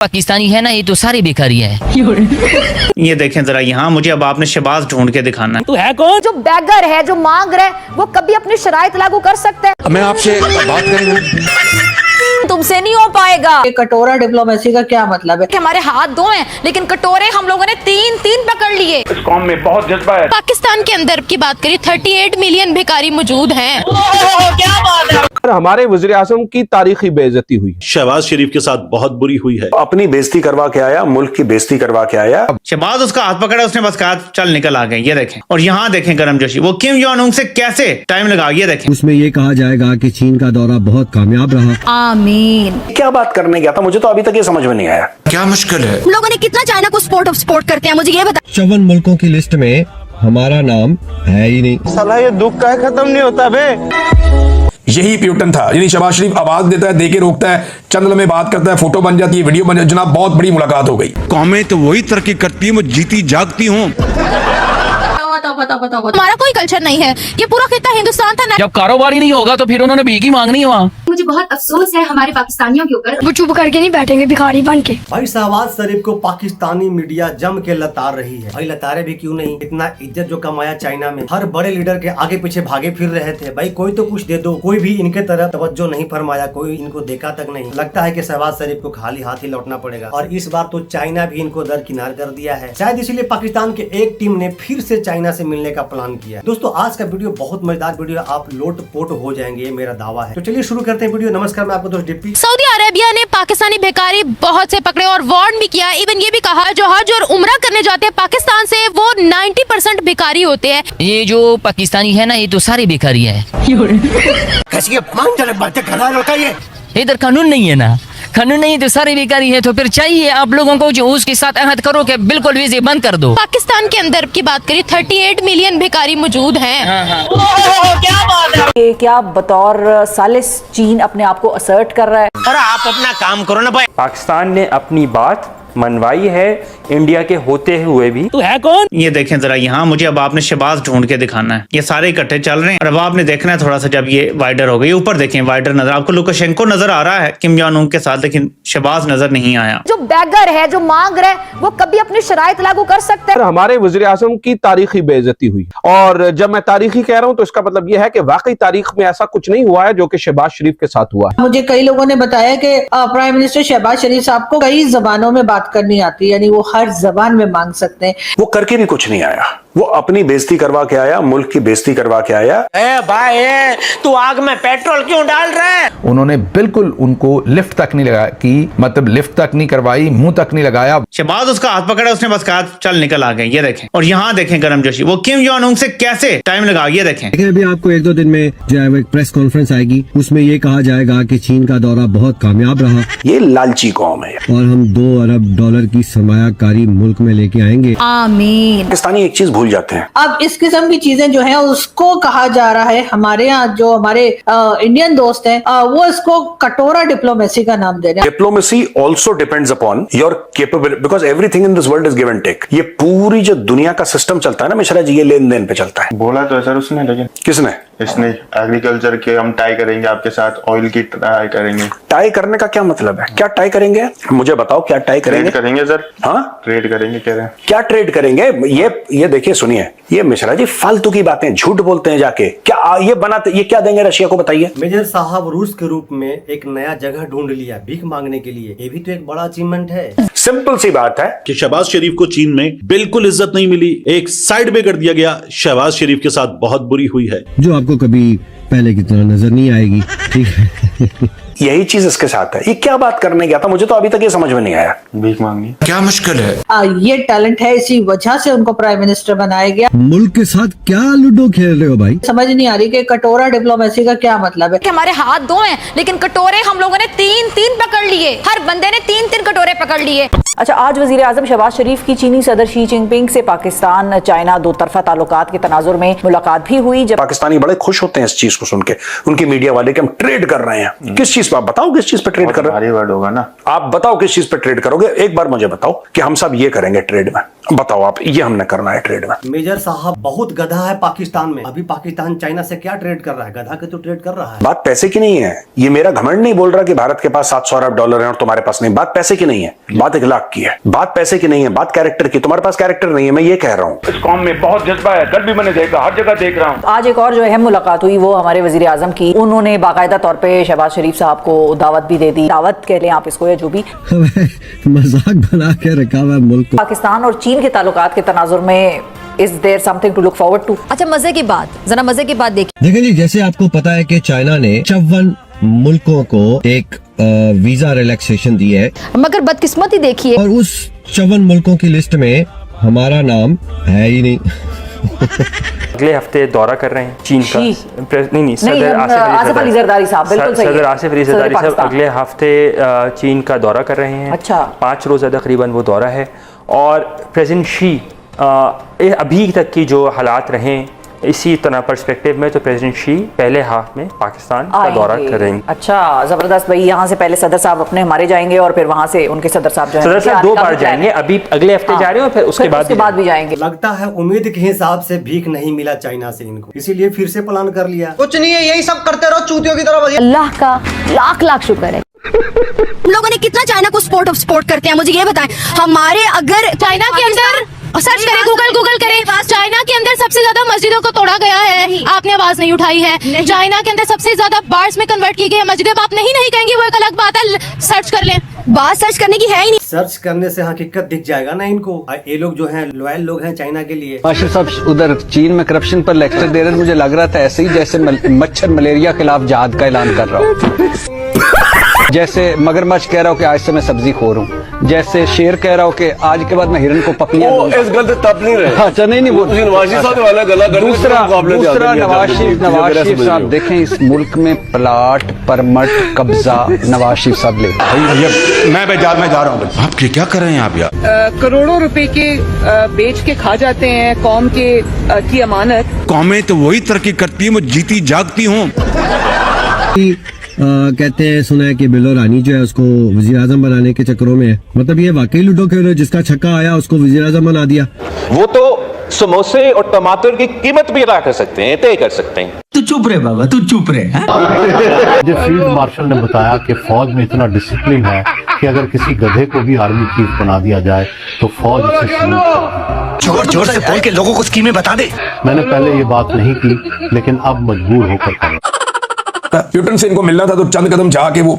पाकिस्तानी है ना, ये तो सारी बेकारी है। ये देखें जरा यहाँ, मुझे अब आपने शहबाज ढूंढ के दिखाना है। तू है कौन? जो बैगर है, जो मांग रहा है, वो कभी अपनी शराइत लागू कर सकता है। मैं आपसे बात करूंगा, तुमसे नहीं हो पाएगा। ये कटोरा डिप्लोमेसी का क्या मतलब है? कि हमारे हाथ दो हैं, लेकिन कटोरे हम लोगों ने तीन तीन पकड़ लिए। इस कौम में बहुत जज्बा है। पाकिस्तान के अंदर की बात करें 38 मिलियन भिखारी मौजूद हैं। क्या बात है। हमारे वज़ीर आज़म की तारीखी बेइज्जती हुई। शहबाज शरीफ के साथ बहुत बुरी हुई है। अपनी बेइज्जती करवा के आया, मुल्क की बेइज्जती करवा के आया। शहबाज उसका हाथ पकड़ा, उसने बस कहा चल निकल आ गए। ये देखें, और यहाँ देखें गर्मजोशी, वो किम जोंग उन से कैसे टाइम लगा। ये देखें, उसमें ये कहा जाएगा कि चीन का दौरा बहुत कामयाब रहा। आमीन। क्या बात करने गया था, मुझे तो अभी तक ये समझ में नहीं आया। क्या मुश्किल है? लोगों ने कितना चाइना को सपोर्ट करते हैं, मुझे ये बता। 54 मुल्कों की लिस्ट में हमारा नाम है ही नहीं। साला ये दुख का खत्म नहीं होता बे। यही प्यूटन था, यानी शहबाज शरीफ आवाज देता है, देके रोकता है, चंद लम्हे बात करता है, फोटो बन जाती है, वीडियो बन जाती है। जनाब बहुत बड़ी मुलाकात हो गई। कौमें तो वही तरक्की करती है, मैं जीती जागती हूँ। हमारा कोई कल्चर नहीं है, ये पूरा खिता हिंदुस्तान था। जब कारोबार ही नहीं होगा तो फिर उन्होंने भीख ही मांगनी है वहाँ। मुझे बहुत अफसोस है हमारे पाकिस्तानियों के ऊपर। वो चुप करके नहीं बैठेंगे भिखारी बन के। भाई शहबाज शरीफ को पाकिस्तानी मीडिया जम के लतार रही है। भाई लतारे भी क्यों नहीं, इतना इज्जत जो कमाया चाइना में, हर बड़े लीडर के आगे पीछे भागे फिर रहे थे। भाई कोई तो कुछ दे दो। कोई भी इनके तरफ तवज्जो नहीं फरमाया, कोई इनको देखा तक नहीं। लगता है कि शहबाज शरीफ को खाली हाथ ही लौटना पड़ेगा। और इस बार तो चाइना भी इनको दरकिनार कर दिया है। शायद इसीलिए पाकिस्तान के एक टीम ने फिर से चाइना से मिलने का प्लान किया। दोस्तों आज का वीडियो बहुत मजेदार वीडियो, आप लोटपोट हो जाएंगे, ये मेरा दावा है। तो चलिए शुरू करते हैं वीडियो। नमस्कार, मैं आपको दोस्त डिप्टी। सऊदी अरेबिया ने पाकिस्तानी भिखारी बहुत से पकड़े और वार्न भी किया। इवन ये भी कहा जो हज और उम्रा करने जाते हैं पाकिस्तान से, वो 90% भिखारी होते हैं। ये जो पाकिस्तानी है ना, ये तो सारी बेकारी है। इधर कानून नहीं है ना, कानून नहीं है तो सारी बेकारी है। तो फिर चाहिए आप लोगों को जो उसके साथ अहद करो कि बिल्कुल वीजे बंद कर दो। पाकिस्तान के अंदर की बात करें 38 मिलियन भिखारी मौजूद हैं। क्या बात है। ये क्या बतौर सालिस चीन अपने आप को असर्ट कर रहा है। और आप अपना काम करो ना भाई। पाकिस्तान ने अपनी बात मनवाई है इंडिया के होते हुए भी। तू है कौन? ये देखें जरा यहाँ, मुझे अब आपने शहबाज ढूंढ के दिखाना है। ये सारे इकट्ठे चल रहे हैं और अब आपने देखना है थोड़ा सा, जब ये वाइडर हो गई, ऊपर देखें वाइडर नजर, आपको लुकाशेंको नजर आ रहा है किम जोंग उन के साथ, लेकिन शहबाज नजर नहीं आया। जो बैगर है, जो मांग रहा है, वो कभी अपनी शराइत लागू कर सकता है। हमारे वज़ीर आज़म की तारीखी बेइज्जती हुई। और जब मैं तारीखी कह रहा हूँ तो इसका मतलब यह है कि वाकई तारीख में ऐसा कुछ नहीं हुआ है जो कि शहबाज शरीफ के साथ हुआ है। मुझे कई लोगों ने बताया कि प्राइम मिनिस्टर शहबाज शरीफ साहब को कई जबानों में बात करनी आती है, यानी वो हर जबान में मांग सकते हैं। वो करके भी कुछ नहीं आया, वो अपनी बेइज्जती करवा के आया, मुल्क की बेइज्जती करवा के आया। भाई तू आग में पेट्रोल क्यों डाल रहा है? उन्होंने बिल्कुल उनको लिफ्ट तक नहीं लगा की, मतलब लिफ्ट तक नहीं करवाई, मुंह तक नहीं लगाया। शहबाज उसका हाथ पकड़ा, उसने बस कहा चल निकल आ गए। ये देखें, और यहाँ देखें गर्मजोशी, वो किम जोंग उन से कैसे टाइम लगा। ये देखें, अभी आपको 1-2 दिन में जो है एक प्रेस कॉन्फ्रेंस आएगी, उसमें ये कहा जाएगा कि चीन का दौरा बहुत कामयाब रहा। ये लालची कौम है और हम $2 अरब की सरमायाकारी मुल्क में लेके आएंगे। आमीन। पाकिस्तानी एक चीज भूल जाते हैं। अब इस किस्म की चीजें जो है उसको कहा जा रहा है, हमारे यहाँ जो हमारे इंडियन दोस्त हैं वो इसको कटोरा डिप्लोमेसी का नाम दे रहे हैं। Diplomacy also depends upon your capability, because everything in this world is give and take. ये पूरी जो दुनिया का सिस्टम चलता है ना मिश्रा जी, ये लेन देन पे चलता है। बोला तो है सर उसने, लेकिन किसने? इसने एग्रीकल्चर के हम टाई करेंगे आपके साथ, ऑयल की टाई करेंगे। टाई करने का क्या मतलब है? क्या टाई करेंगे? मुझे बताओ क्या टाई करेंगे? ट्रेड करेंगे सर। हाँ ट्रेड करेंगे कह रहे हैं। क्या ट्रेड करेंगे? ये देखिए सुनिए, ये मिश्रा जी फालतू की बातें, झूठ बोलते हैं जाके। क्या ये बनाते, ये क्या देंगे रशिया को बताइए? मेजर साहब रूस के रूप में एक नया जगह ढूंढ लिया भीख मांगने के लिए। ये भी तो एक बड़ा अचीवमेंट है। सिंपल सी बात है कि शहबाज शरीफ को चीन में बिल्कुल इज्जत नहीं मिली, एक साइड में कर दिया गया। शहबाज शरीफ के साथ बहुत बुरी हुई है, जो आपको कभी पहले की तरह नजर नहीं आएगी। ठीक है। यही चीज इसके साथ है। ये क्या बात करने गया था, मुझे तो अभी तक ये समझ में नहीं आया। भीख मांगनी क्या मुश्किल है? ये टैलेंट है, इसी वजह से उनको प्राइम मिनिस्टर बनाया गया। मुल्क के साथ क्या लूडो खेल रहे हो भाई? समझ नहीं आ रही कि कटोरा डिप्लोमेसी का क्या मतलब है। कि हमारे हाथ दो हैं, लेकिन कटोरे हम लोगों ने तीन तीन पकड़ लिए। हर बंदे ने तीन तीन कटोरे पकड़ लिए। अच्छा, आज वजीर आजम शहबाज शरीफ की चीनी सदर शी जिनपिंग से पाकिस्तान चाइना दो तरफा ताल्लुकात के तनाजुर में मुलाकात भी हुई। जब पाकिस्तानी बड़े खुश होते हैं इस चीज को सुन के, उनके मीडिया वाले कि हम ट्रेड कर रहे हैं। किस चीज पर आप बताओ, किस चीज पर ट्रेड कर रहे हैं? भारी वर्ड होगा ना। आप बताओ किस चीज पर ट्रेड करोगे, एक बार मुझे बताओ कि हम सब ये करेंगे ट्रेड में, बताओ आप, ये हमने करना है ट्रेड में। मेजर साहब बहुत गधा है पाकिस्तान में। अभी पाकिस्तान चाइना से क्या ट्रेड कर रहा है? गधा के तो ट्रेड कर रहा है। बात पैसे की नहीं है, ये मेरा घमंड नहीं बोल रहा कि भारत के पास 700 अरब डॉलर है और तुम्हारे पास नहीं। बात पैसे की नहीं है, बात इखलाक की है। बात पैसे की नहीं है, बात कैरेक्टर की। तुम्हारे पास कैरेक्टर नहीं है, मैं ये कह रहा हूँ। इस कौम में बहुत जज्बा है, कल भी मैंने देखा, हर जगह देख रहा हूँ। आज एक और जो अहम मुलाकात हुई वो हमारे वजीर आजम की। उन्होंने बाकायदा तौर पे शहबाज शरीफ साहब को दावत भी दे दी, दावत कह लें आप इसको या जो भी। मजाक बना के रखा हुआ मुल्क को। पाकिस्तान और चीन के ताल्लुकात के तनाजुर में is there something to look forward to? अच्छा, मजे की बात, जरा मजे की बात देखिए। देखिए जी, जैसे आपको पता है कि चाइना ने 54 मुल्कों को एक वीजा रिलैक्सेशन दी है, मगर बदकिस्मती देखिए, और उस 54 मुल्कों की लिस्ट में हमारा नाम है ही नहीं। अगले हफ्ते दौरा कर रहे हैं चीन का। नहीं, सदर आसिफ अली जरदारी साहब, बिल्कुल सही है। सदर आसिफ अली जरदारी साहब अगले हफ्ते चीन का दौरा कर रहे हैं। अच्छा, 5 रोज़ा तकरीबन वो दौरा है। और प्रेसिडेंट शी अभी तक की जो हालात रहे इसी तरह पर्सपेक्टिव में, तो प्रेसिडेंट शी पहले हाफ में पाकिस्तान का दौरा करेंगे। अच्छा, जबरदस्त भाई। यहाँ से पहले सदर साहब अपने हमारे जाएंगे और फिर वहाँ से उनके सदर साहब जो सदर साहब 2 बार जाएंगे, अभी अगले हफ्ते जा रहे हैं और फिर उसके बाद भी जाएंगे। लगता है उम्मीद के हिसाब से भीख नहीं मिला चाइना से इनको, इसीलिए फिर से प्लान कर लिया। कुछ नहीं है, यही सब करते रहो चूतियों की तरह। अल्लाह का लाख लाख शुक्र है। हम लोगों ने कितना चाइना को सपोर्ट करते हैं, मुझे ये बताएं। हमारे अगर चाइना के अंदर सर्च करें, गूगल करें, चाइना के अंदर सबसे ज्यादा मस्जिदों को तोड़ा गया है, आपने आवाज नहीं उठाई है। चाइना के अंदर सबसे ज्यादा बार्स में कन्वर्ट की गई है मस्जिदें, आप नहीं कहेंगे, वो एक अलग बात है, सर्च कर लें। बात सर्च करने की है ही नहीं। सर्च करने से हकीकत दिख जाएगा ना इनको। ये लोग जो हैं लॉयल लोग हैं चाइना के लिए। मास्टर साहब उधर चीन में करप्शन पर लेक्चर दे रहे हैं, मुझे लग रहा था ऐसे ही जैसे मच्छर मलेरिया के खिलाफ जहाद का ऐलान कर रहा हूँ। जैसे मगरमच्छ कह रहा हो कि आज से मैं सब्जी खो रहा हूँ, जैसे शेर कह रहा हो कि आज के बाद मैं हिरन को पपलियां दूंगा। इस गलत तब नहीं रहे। अच्छा, नहीं वो नवाज शरीफ साहब वाला गला दूसरा नवाज शरीफ साहब देखें, इस मुल्क में प्लाट परमट कब्जा नवाज शरीफ साहब ले। मैं बाजार में जा रहा हूँ। आप क्या कर रहे हैं आप यार? करोड़ों रुपए के बेच के खा जाते हैं कौम के की अमानत। कौमें तो वही तरक्की करती है, मैं जीती जागती हूँ। कहते हैं, सुना है कि बिलो रानी जो है उसको वजीर आजम बनाने के चक्करों में है। मतलब ये वाकई लूडो खेल रहे, जिसका छक्का आया उसको वजीर आजम बना दिया। वो तो समोसे और टमाटर की कीमत भी अदा कर सकते हैं, तय कर सकते हैं। तू चुप रहे बाबा, तू चुप रहे। मुझे फील्ड मार्शल ने बताया कि फौज में इतना डिसिप्लिन है कि अगर किसी गधे को भी आर्मी चीफ बना दिया जाए तो फौज उसे सल्यूट करेगी। जोर जोर से बोल के लोगों को स्कीमें बता दे। मैंने पहले ये बात नहीं की, लेकिन अब मजबूर होकर करूँ। प्यूटन से इनको मिलना था तो चंद कदम जाके वो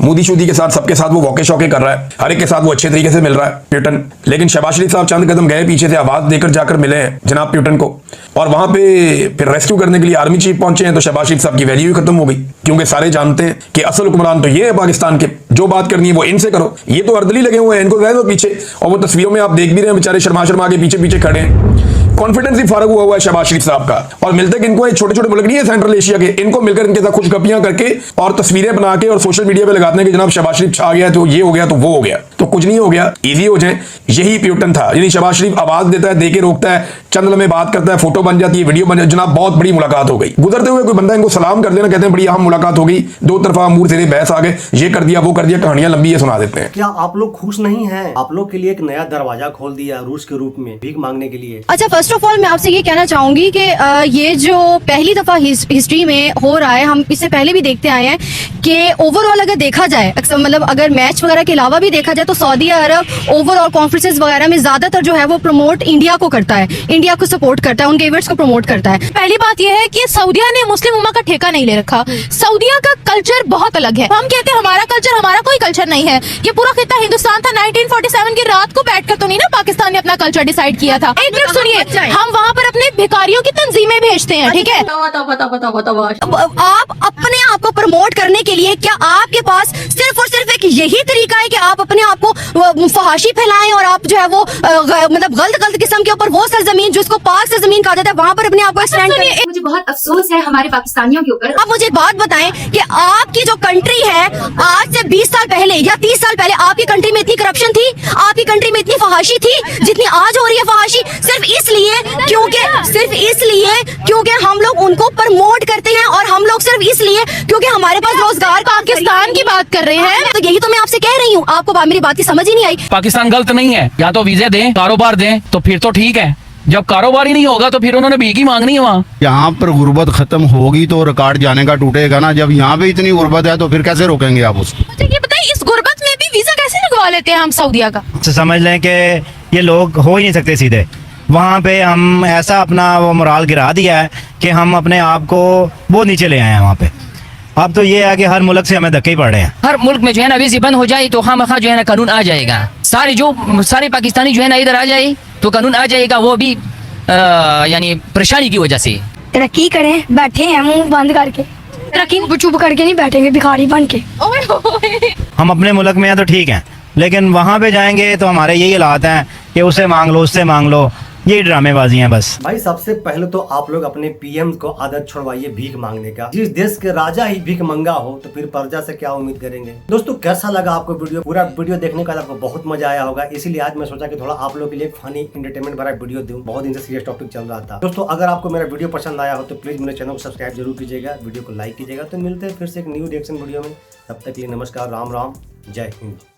मोदी शूदी के साथ सबके साथ वो वॉके शौके कर रहा है, हर एक के साथ वो अच्छे तरीके से मिल रहा है प्यूटन। लेकिन शहबाज शरीफ साहब चंद कदम गए पीछे से, आवाज देकर जाकर मिले हैं जनाब प्यूटन को, और वहां पे फिर रेस्क्यू करने के लिए आर्मी चीफ पहुंचे हैं। तो शहबाज शरीफ साहब की वैल्यू खत्म हो गई, क्योंकि सारे जानते हैं कि असल हुक्मरान तो ये है पाकिस्तान के, जो बात करनी है वो इनसे करो। ये तो अर्दली लगे हुए हैं, इनको रह दो पीछे। और वो तस्वीरों में आप देख भी रहे हैं, बेचारे शर्मा शर्मा के पीछे पीछे खड़े हैं। कॉन्फिडेंस ही फारग हुआ है शहबाज शरीफ साहब का। और मिलते कि इनको छोटे छोटे मुल्क नहीं है सेंट्रल एशिया के, इनको मिलकर इनके साथ खुशगपियां करके और तस्वीरें बना के और सोशल मीडिया पे लगाते हैं कि जनाब शहबाज शरीफ छा गया, तो ये हो गया, तो वो हो गया। तो कुछ नहीं हो गया, इजी हो जाए, यही प्यूटन था। यानी शहबाज शरीफ आवाज देता है, दे के रोकता है, चंद लम्हे बात करता है, फोटो बन जाती है, वीडियो बन जाती है। जनाब बहुत बड़ी मुलाकात हो गई, गुजरते हुए कोई बंदा इनको सलाम कर देना, कहते हैं बड़ी अहम मुलाकात हो गई, 2 तरफा अमूर तेरे बहस आ गए, ये कर दिया वो कर दिया, कहानियां लंबी है सुना देते हैं। क्या आप लोग खुश नहीं हैं? आप लोग के लिए एक नया दरवाजा खोल दिया रूस के रूप में भीख मांगने के लिए। अच्छा, फर्स्ट ऑफ ऑल मैं आपसे ये कहना चाहूंगी कि ये जो पहली दफा हिस्ट्री में हो रहा है, हम इससे पहले भी देखते आए हैं कि ओवरऑल अगर देखा जाए, मतलब अगर मैच वगैरह के अलावा भी देखा जाए तो सऊदी अरब ओवरऑल कॉन्फ्रेंसेस वगैरह में ज्यादातर जो है वो प्रमोट इंडिया को करता है, इंडिया को सपोर्ट करता है, उनके इवेंट्स को प्रमोट करता है। पहली बात यह है कि सऊदिया ने मुस्लिम उम्मा का ठेका नहीं ले रखा। सऊदिया का कल्चर बहुत अलग है। हम कहते हैं हमारा कल्चर, हमारा कोई कल्चर नहीं है। ये पूरा खिता हिंदुस्तान था। 1947 की रात को बैठकर तो नहीं ना पाकिस्तान ने अपना कल्चर डिसाइड किया था। एक मिनट सुनिए, हम वहाँ पर अपने भिखारियों की तंजीमें भेजते हैं, ठीक है? आप अपने आप को प्रमोट करने के लिए क्या आपके पास सिर्फ और सिर्फ एक यही तरीका है कि आप अपने आप आपको फहाशी फैलाएं और आप जो है वो मतलब गलत किस्म के ऊपर वो सरजमीन जिसको पाक सरजमीन कहा जाता है वहां पर अपने आप को स्टैंड करें। मुझे बहुत अफसोस है हमारे पाकिस्तानियों के ऊपर। आप मुझे एक बात बताएं कि आपकी जो कंट्री है आज से 20 साल पहले या 30 साल पहले आपकी कंट्री में इतनी करप्शन थी, आपकी कंट्री में इतनी फहाशी थी जितनी आज हो रही है फहाशी, सिर्फ इसलिए क्योंकि हम लोग उनको प्रमोट करते हैं और हम लोग सिर्फ इसलिए क्योंकि हमारे पास रोजगार। पाकिस्तान की बात कर रहे हैं तो यही तो मैं आपसे कह रही हूँ, आपको मेरी बात की समझ ही नहीं आई। पाकिस्तान गलत नहीं है, या तो वीजे दें, कारोबार दें, तो फिर तो ठीक है। जब कारोबार ही नहीं होगा तो फिर उन्होंने भीख ही मांगनी है वहाँ। यहाँ पर गुर्बत खत्म होगी तो रिकॉर्ड जाने का टूटेगा ना। जब यहाँ पे इतनी गुर्बत है तो फिर कैसे रोकेंगे आप उसको? मुझे ये बताइए इस गुर्बत में भी वीजा कैसे लगवा लेते हैं हम सऊदीया का? समझ लें कि ये लोग हो ही नहीं सकते सीधे। वहाँ पे हम ऐसा अपना वो मोराल गिरा दिया है कि हम अपने आप को बहुत नीचे ले आए हैं वहाँ पे। अब तो ये है कि हर मुल्क से हमें धक्के ही पड़ रहे हैं। हर मुल्क में जो है ना वीजे बंद हो जाए तो खामखा जो है ना कानून आ जाएगा। सारे पाकिस्तानी जो है ना इधर आ जाए तो कानून आ जाएगा, वो भी यानी परेशानी की वजह से। तरक्की करें, बैठे हैं मुंह बंद करके, तरक्की चुप करके नहीं बैठेंगे भिखारी बन के। हम अपने मुल्क में हैं तो ठीक है, लेकिन वहाँ पे जाएंगे तो हमारे यही हालात हैं कि उससे मांग लो, उससे मांग लो, ये ड्रामेबाजी है बस। भाई सबसे पहले तो आप लोग अपने पीएम को आदत छुड़वाइए भीख मांगने का। जिस देश के राजा ही भीख मंगा हो तो फिर प्रजा से क्या उम्मीद करेंगे। दोस्तों कैसा लगा आपको वीडियो? पूरा वीडियो देखने का आपको बहुत मजा आया होगा, इसीलिए आज मैं सोचा कि थोड़ा आप लोग के लिए फनी एंटरटेनमेंट भरा वीडियो दूं। बहुत दिन से सीरियस टॉपिक चल रहा था। दोस्तों अगर आपको मेरा वीडियो पसंद आया हो तो प्लीज मेरे चैनल को सब्सक्राइब जरूर कीजिएगा, वीडियो को लाइक कीजिएगा। तो मिलते हैं फिर से एक न्यू रिएक्शन वीडियो में, तब तक के लिए नमस्कार, राम राम, जय हिंद।